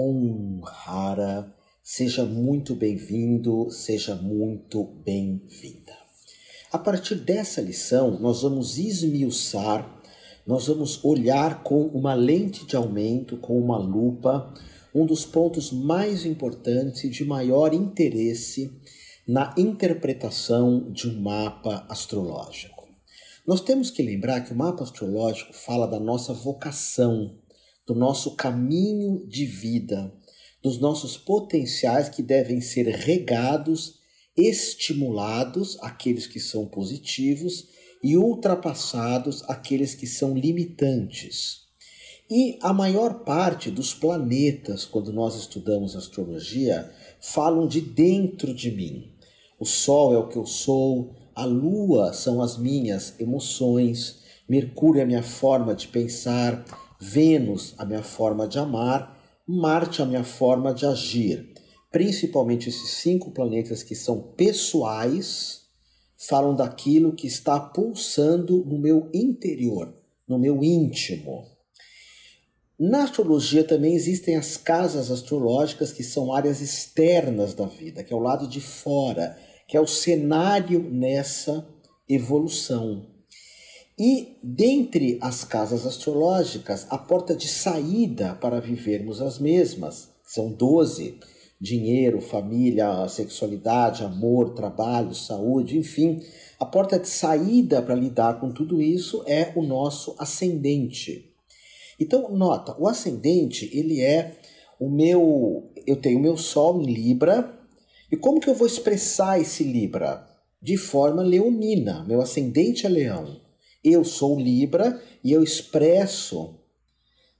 Om Hara, seja muito bem-vindo, seja muito bem-vinda. A partir dessa lição, nós vamos esmiuçar, nós vamos olhar com uma lente de aumento, com uma lupa, um dos pontos mais importantes e de maior interesse na interpretação de um mapa astrológico. Nós temos que lembrar que o mapa astrológico fala da nossa vocação, do nosso caminho de vida, dos nossos potenciais que devem ser regados, estimulados, aqueles que são positivos, e ultrapassados, aqueles que são limitantes. E a maior parte dos planetas, quando nós estudamos astrologia, falam de dentro de mim. O Sol é o que eu sou, a Lua são as minhas emoções, Mercúrio é a minha forma de pensar, Vênus a minha forma de amar, Marte a minha forma de agir. Principalmente esses 5 planetas que são pessoais, falam daquilo que está pulsando no meu interior, no meu íntimo. Na astrologia também existem as casas astrológicas, que são áreas externas da vida, que é o lado de fora, que é o cenário nessa evolução. E dentre as casas astrológicas, a porta de saída para vivermos as mesmas, são 12, dinheiro, família, sexualidade, amor, trabalho, saúde, enfim. A porta de saída para lidar com tudo isso é o nosso ascendente. Então, nota, o ascendente, ele é eu tenho o meu Sol em Libra, e como que eu vou expressar esse Libra? De forma leonina, meu ascendente é Leão. Eu sou Libra e eu expresso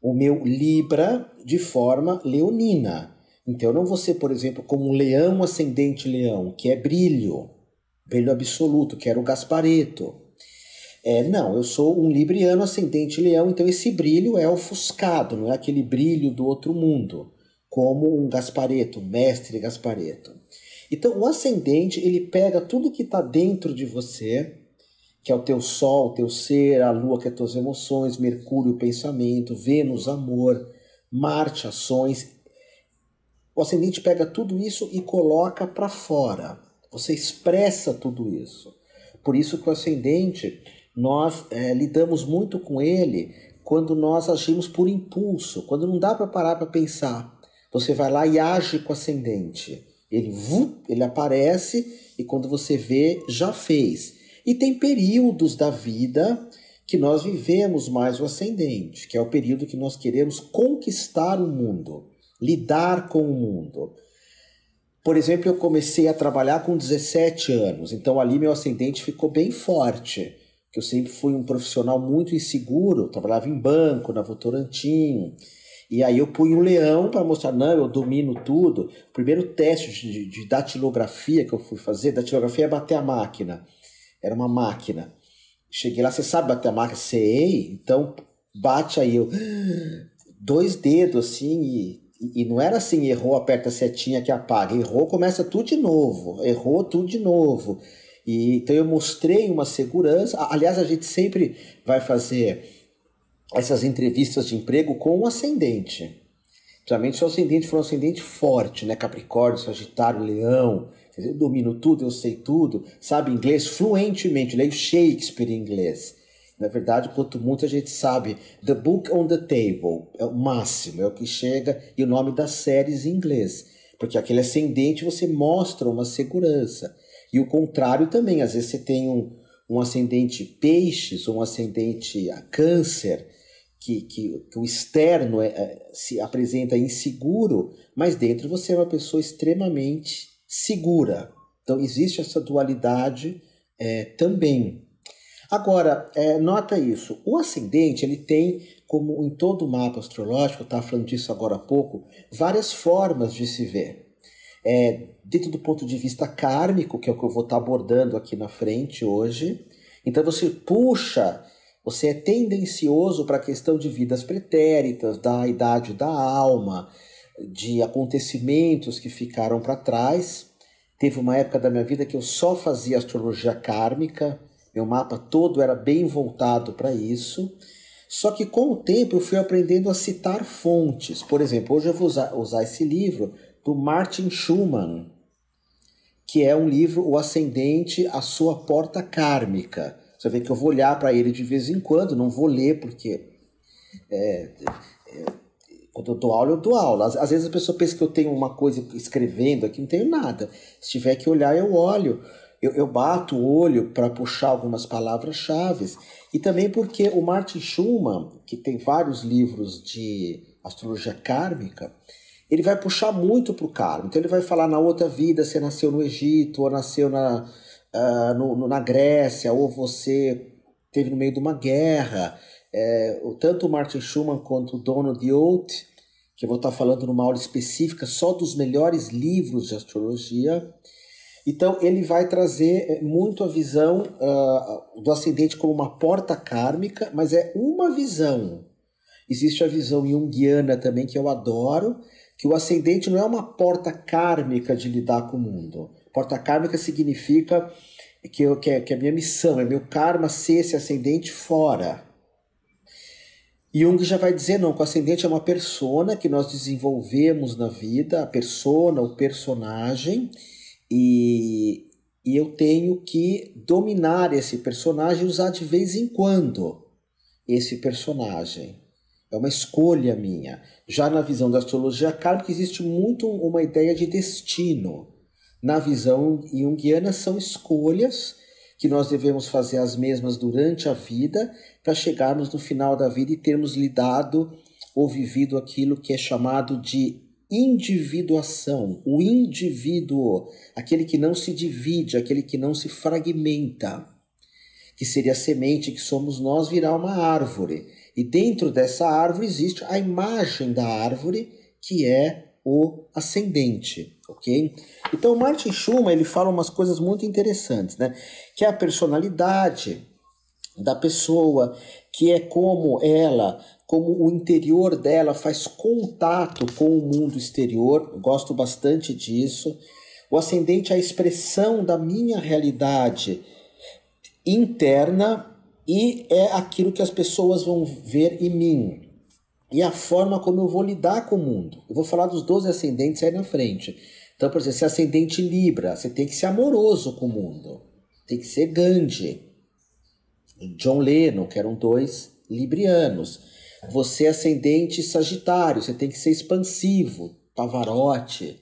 o meu Libra de forma leonina. Então eu não vou ser, por exemplo, como um leão ascendente leão, que é brilho absoluto, que era o Gaspareto. Não, eu sou um libriano ascendente leão, então esse brilho é ofuscado, não é aquele brilho do outro mundo, como um Gaspareto, um mestre Gaspareto. Então o ascendente, ele pega tudo que está dentro de você, que é o teu Sol, o teu ser, a Lua, que é as tuas emoções, Mercúrio, pensamento, Vênus, amor, Marte, ações. O ascendente pega tudo isso e coloca para fora. Você expressa tudo isso. Por isso que o ascendente, nós lidamos muito com ele quando nós agimos por impulso, quando não dá para parar para pensar. Você vai lá e age com o ascendente. Ele aparece e quando você vê, já fez. E tem períodos da vida que nós vivemos mais o ascendente, que é o período que nós queremos conquistar o mundo, lidar com o mundo. Por exemplo, eu comecei a trabalhar com 17 anos, então ali meu ascendente ficou bem forte, porque eu sempre fui um profissional muito inseguro, trabalhava em banco, na Votorantim, e aí eu punha um leão para mostrar, não, eu domino tudo. O primeiro teste de datilografia que eu fui fazer, datilografia é bater a máquina. Era uma máquina. Cheguei lá, você sabe bater a máquina? Sei, então bate aí. Eu, 2 dedos assim, e não era assim, errou, aperta a setinha que apaga. Errou, começa tudo de novo. Errou, tudo de novo. Então eu mostrei uma segurança. Aliás, a gente sempre vai fazer essas entrevistas de emprego com um ascendente. Principalmente se o ascendente for um ascendente forte, né? Capricórnio, Sagitário, Leão. Eu domino tudo, eu sei tudo, sabe inglês fluentemente, leio Shakespeare em inglês. Na verdade, quanto muito a gente sabe, The Book on the Table é o máximo, é o que chega, e o nome das séries em inglês. Porque aquele ascendente você mostra uma segurança. E o contrário também, às vezes você tem um ascendente peixes, ou um ascendente a câncer, que o externo se apresenta inseguro, mas dentro você é uma pessoa extremamente segura. Então existe essa dualidade também. Agora, nota isso, o ascendente ele tem, como em todo mapa astrológico, eu estava falando disso agora há pouco, várias formas de se ver. Dentro do ponto de vista kármico, que é o que eu vou estar abordando aqui na frente hoje, então você é tendencioso para a questão de vidas pretéritas, da idade da alma, de acontecimentos que ficaram para trás. Teve uma época da minha vida que eu só fazia astrologia kármica, meu mapa todo era bem voltado para isso. Só que com o tempo eu fui aprendendo a citar fontes. Por exemplo, hoje eu vou usar esse livro do Martin Schumann, que é um livro, O Ascendente, a Sua Porta Kármica. Você vê que eu vou olhar para ele de vez em quando, não vou ler porque quando eu dou aula, eu dou aula. Às vezes a pessoa pensa que eu tenho uma coisa escrevendo aqui, não tenho nada. Se tiver que olhar, eu olho. Eu bato o olho para puxar algumas palavras-chave. E também porque o Martin Schumann, que tem vários livros de astrologia kármica, ele vai puxar muito para o karma. Então ele vai falar na outra vida, você nasceu no Egito, ou nasceu na Grécia, ou você teve no meio de uma guerra. Tanto o Martin Schumann quanto o Donald Yost, que eu vou estar falando numa aula específica só dos melhores livros de astrologia. Então ele vai trazer muito a visão do ascendente como uma porta kármica, mas é uma visão. Existe a visão junguiana também, que eu adoro, que o ascendente não é uma porta kármica de lidar com o mundo. Porta kármica significa que a minha missão, é meu karma ser esse ascendente fora. Jung já vai dizer, não, que o ascendente é uma persona que nós desenvolvemos na vida, a persona, o personagem, e eu tenho que dominar esse personagem e usar de vez em quando esse personagem. É uma escolha minha. Já na visão da astrologia kármica existe muito uma ideia de destino. Na visão junguiana são escolhas que nós devemos fazer as mesmas durante a vida para chegarmos no final da vida e termos lidado ou vivido aquilo que é chamado de individuação. O indivíduo, aquele que não se divide, aquele que não se fragmenta, que seria a semente que somos nós, virar uma árvore. E dentro dessa árvore existe a imagem da árvore, que é o ascendente, ok? Então o Martin Schumann, ele fala umas coisas muito interessantes, né? Que é a personalidade da pessoa, que é como o interior dela faz contato com o mundo exterior. Eu gosto bastante disso. O ascendente é a expressão da minha realidade interna e é aquilo que as pessoas vão ver em mim. E a forma como eu vou lidar com o mundo. Eu vou falar dos 12 ascendentes aí na frente. Então, por exemplo, se é ascendente Libra, você tem que ser amoroso com o mundo. Tem que ser Gandhi. John Lennon, que eram 2 librianos. Você é ascendente Sagitário, você tem que ser expansivo. Pavarotti,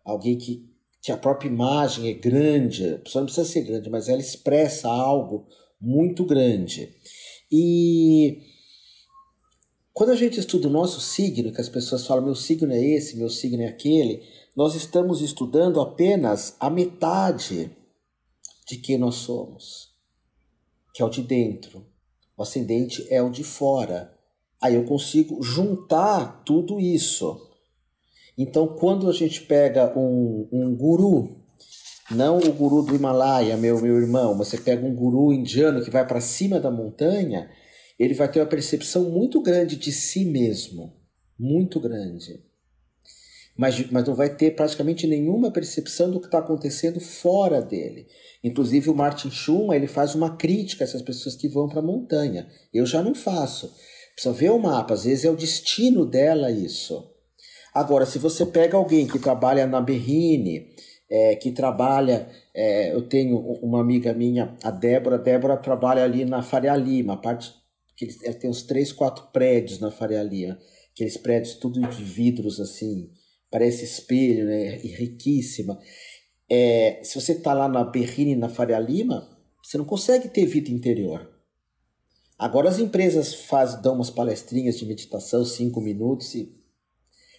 alguém que a própria imagem é grande. A pessoa não precisa ser grande, mas ela expressa algo muito grande. E quando a gente estuda o nosso signo, que as pessoas falam meu signo é esse, meu signo é aquele, nós estamos estudando apenas a metade de quem nós somos, que é o de dentro. O ascendente é o de fora. Aí eu consigo juntar tudo isso. Então, quando a gente pega um guru, não o guru do Himalaia, meu irmão, mas você pega um guru indiano que vai para cima da montanha, ele vai ter uma percepção muito grande de si mesmo, muito grande. Mas não vai ter praticamente nenhuma percepção do que está acontecendo fora dele. Inclusive o Martin Schumann, ele faz uma crítica a essas pessoas que vão para a montanha. Eu já não faço. Precisa ver o mapa, às vezes é o destino dela isso. Agora, se você pega alguém que trabalha na Berrine, que trabalha... eu tenho uma amiga minha, a Débora trabalha ali na Faria Lima, a parte que ela tem uns 3, 4 prédios na Faria Lima, aqueles prédios tudo de vidros assim, parece espelho, né? E riquíssima. Se você está lá na Berrine, na Faria Lima, você não consegue ter vida interior. Agora as empresas dão umas palestrinhas de meditação, 5 minutos, e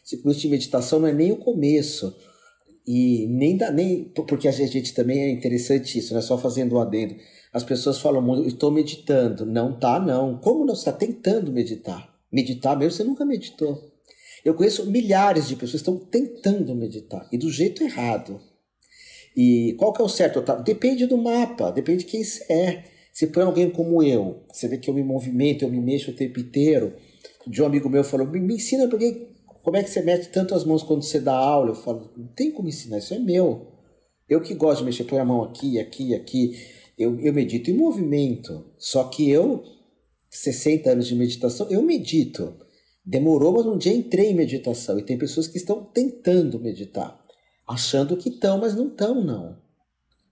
5 minutos de meditação não é nem o começo. E porque a gente também é interessante isso, não é só fazendo um adendo. As pessoas falam muito, estou meditando. Não tá, não. Como não? Você está tentando meditar. Meditar mesmo, você nunca meditou. Eu conheço milhares de pessoas que estão tentando meditar, e do jeito errado. E qual que é o certo? Depende do mapa, depende de quem você é. Se põe alguém como eu, você vê que eu me movimento, eu me mexo o tempo inteiro. Um amigo meu falou, me ensina como é que você mete tanto as mãos quando você dá aula. Eu falo, não tem como ensinar, isso é meu. Eu que gosto de mexer, põe a mão aqui, aqui, aqui. Eu medito em movimento, só que eu 60 anos de meditação, eu medito. Demorou, mas um dia entrei em meditação. E tem pessoas que estão tentando meditar, achando que estão, mas não estão, não.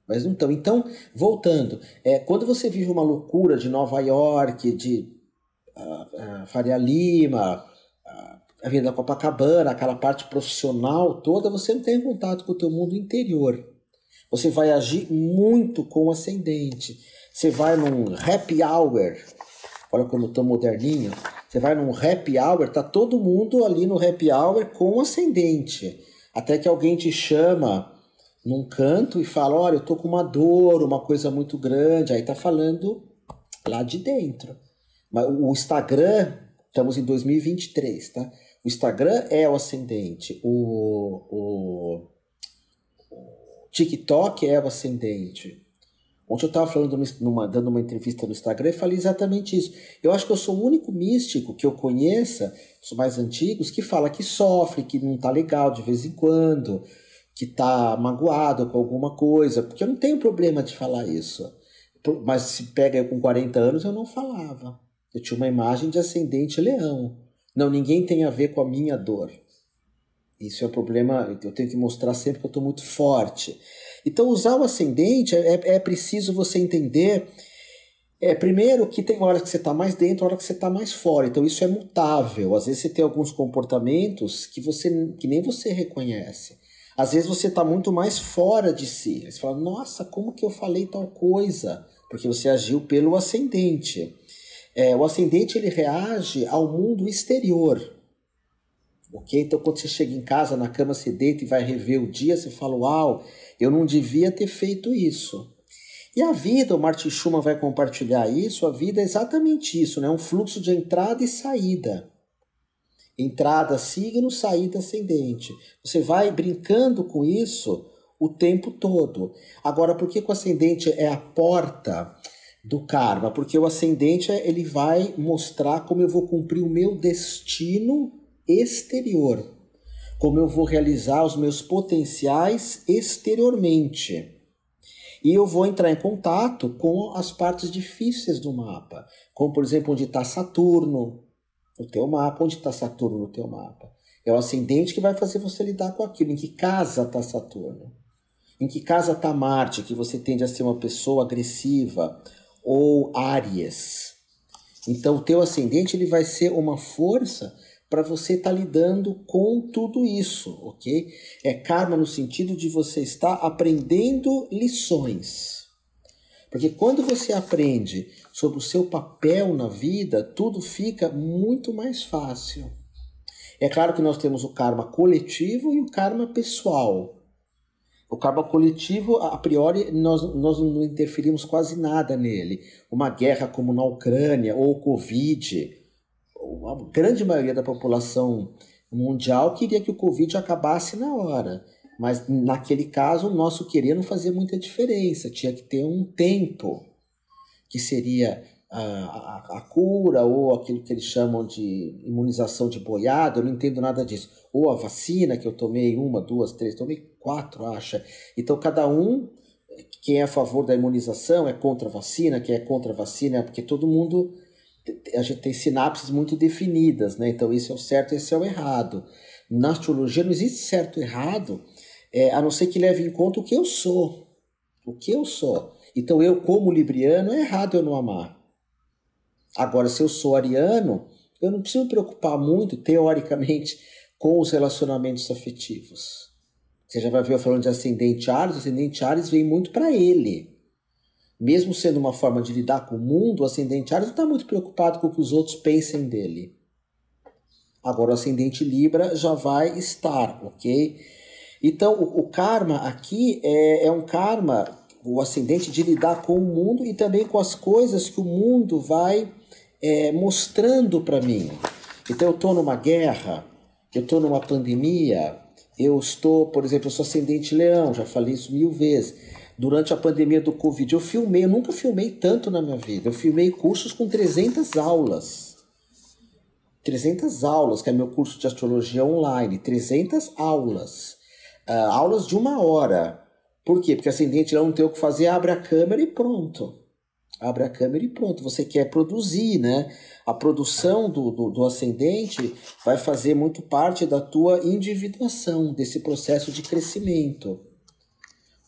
Mas não estão. Então, voltando, quando você vive uma loucura de Nova York, de Faria Lima, a Avenida Copacabana, aquela parte profissional toda, você não tem contato com o teu mundo interior. Você vai agir muito com o ascendente. Você vai num happy hour, olha como eu tô moderninho, você vai num happy hour, tá todo mundo ali no happy hour com o ascendente. Até que alguém te chama num canto e fala, olha, eu tô com uma dor, uma coisa muito grande, aí tá falando lá de dentro. Mas o Instagram, estamos em 2023, tá? O Instagram é o ascendente, o TikTok é o ascendente. Ontem eu estava falando dando uma entrevista no Instagram e falei exatamente isso. Eu acho que eu sou o único místico que eu conheça, os mais antigos, que fala que sofre, que não tá legal de vez em quando, que tá magoado com alguma coisa, porque eu não tenho problema de falar isso. Mas se pega eu com 40 anos, eu não falava. Eu tinha uma imagem de ascendente leão. Não, ninguém tem a ver com a minha dor. Isso é um problema, eu tenho que mostrar sempre que eu estou muito forte. Então, usar o ascendente é preciso você entender, primeiro, que tem hora que você está mais dentro, hora que você está mais fora. Então, isso é mutável. Às vezes você tem alguns comportamentos que nem você reconhece. Às vezes você está muito mais fora de si. Você fala, nossa, como que eu falei tal coisa? Porque você agiu pelo ascendente. O ascendente ele reage ao mundo exterior. Ok? Então, quando você chega em casa, na cama, você deita e vai rever o dia, você fala, uau, eu não devia ter feito isso. E a vida, o Martin Schumann vai compartilhar isso, a vida é exatamente isso, né? Um fluxo de entrada e saída. Entrada signo, saída ascendente. Você vai brincando com isso o tempo todo. Agora, por que o ascendente é a porta do karma? Porque o ascendente ele vai mostrar como eu vou cumprir o meu destino exterior, como eu vou realizar os meus potenciais exteriormente. E eu vou entrar em contato com as partes difíceis do mapa, como por exemplo onde está Saturno no teu mapa. Onde está Saturno no teu mapa? É o ascendente que vai fazer você lidar com aquilo. Em que casa está Saturno? Em que casa está Marte, que você tende a ser uma pessoa agressiva? Ou Áries? Então o teu ascendente ele vai ser uma força para você estar lidando com tudo isso, ok? É karma no sentido de você estar aprendendo lições. Porque quando você aprende sobre o seu papel na vida, tudo fica muito mais fácil. É claro que nós temos o karma coletivo e o karma pessoal. O karma coletivo, a priori, nós não interferimos quase nada nele. Uma guerra como na Ucrânia ou o Covid, a grande maioria da população mundial queria que o Covid acabasse na hora. Mas naquele caso, o nosso querer não fazia muita diferença. Tinha que ter um tempo, que seria a cura, ou aquilo que eles chamam de imunização de boiada. Eu não entendo nada disso. Ou a vacina, que eu tomei 1, 2, 3, tomei 4, acha. Então, cada um, quem é a favor da imunização é contra a vacina, quem é contra a vacina é porque todo mundo... A gente tem sinapses muito definidas, né? Então esse é o certo e esse é o errado. Na astrologia não existe certo e errado, a não ser que leve em conta o que eu sou. O que eu sou. Então eu, como libriano, é errado eu não amar. Agora, se eu sou ariano, eu não preciso me preocupar muito, teoricamente, com os relacionamentos afetivos. Você já vai ver eu falando de ascendente Áries, o ascendente Áries vem muito para ele. Mesmo sendo uma forma de lidar com o mundo, o ascendente Áries não está muito preocupado com o que os outros pensem dele. Agora o ascendente Libra já vai estar, ok? Então o karma aqui é um karma, o ascendente de lidar com o mundo e também com as coisas que o mundo vai mostrando para mim. Então eu estou numa guerra, eu estou numa pandemia, eu estou, por exemplo, eu sou ascendente Leão, já falei isso 1000 vezes. Durante a pandemia do Covid, eu nunca filmei tanto na minha vida. Eu filmei cursos com 300 aulas. 300 aulas, que é meu curso de astrologia online. 300 aulas. Aulas de 1 hora. Por quê? Porque ascendente não tem o que fazer, abre a câmera e pronto. Abre a câmera e pronto, você quer produzir, né? A produção do ascendente vai fazer muito parte da tua individuação, desse processo de crescimento,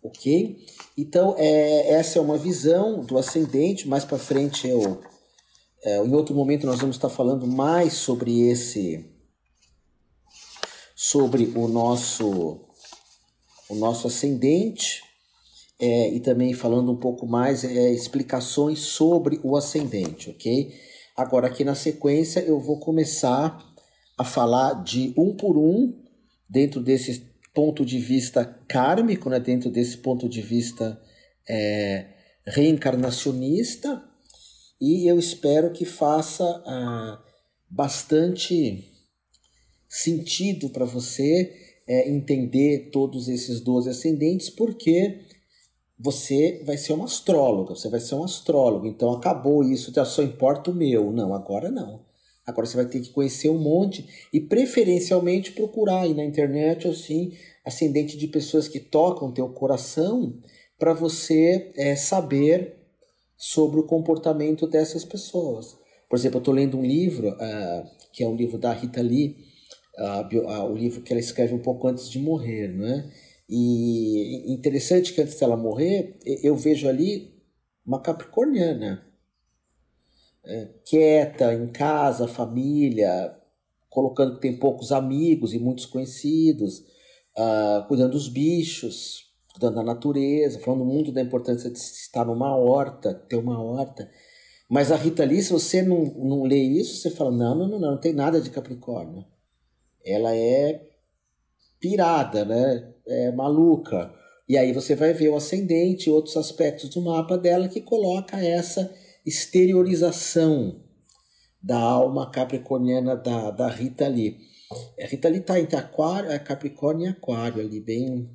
ok? Então, essa é uma visão do ascendente. Mais para frente, em outro momento, nós vamos estar falando mais sobre o nosso ascendente, e também falando um pouco mais, explicações sobre o ascendente, ok? Agora, aqui na sequência, eu vou começar a falar de um por um, dentro desse ponto de vista kármico, né? Dentro desse ponto de vista reencarnacionista, e eu espero que faça bastante sentido para você entender todos esses 12 ascendentes, porque você vai ser uma astróloga, você vai ser um astrólogo, então acabou isso, já só importa o meu. Não, agora não. Agora você vai ter que conhecer um monte e preferencialmente procurar aí na internet, assim, ascendente de pessoas que tocam teu coração, para você saber sobre o comportamento dessas pessoas. Por exemplo, eu estou lendo um livro, que é um livro da Rita Lee, o livro que ela escreve um pouco antes de morrer, né? E interessante que antes dela morrer, eu vejo ali uma capricorniana, quieta, em casa, família, colocando que tem poucos amigos e muitos conhecidos, cuidando dos bichos, cuidando da natureza, falando muito da importância de estar numa horta, ter uma horta. Mas a Rita Lee, se você não lê isso, você fala, não tem nada de Capricórnio. Ela é pirada, né? É maluca. E aí você vai ver o ascendente e outros aspectos do mapa dela que coloca essa exteriorização da alma capricorniana da Rita Lee. A Rita Lee está entre Capricórnio e Aquário, ali, bem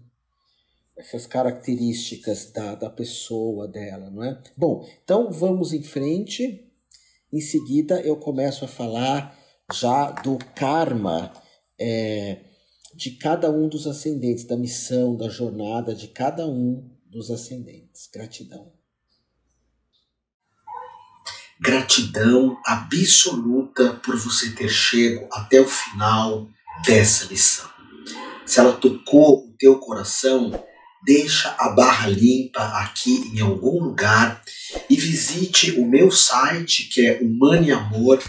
essas características da pessoa dela, não é? Bom, então vamos em frente. Em seguida eu começo a falar já do karma de cada um dos ascendentes, da missão, da jornada de cada um dos ascendentes. Gratidão. Gratidão absoluta por você ter chego até o final dessa lição. Se ela tocou o teu coração, deixa a barra limpa aqui em algum lugar e visite o meu site, que é humaniamor.com.br.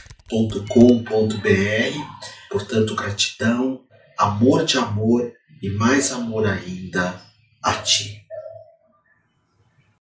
Portanto, gratidão, amor de amor e mais amor ainda a ti.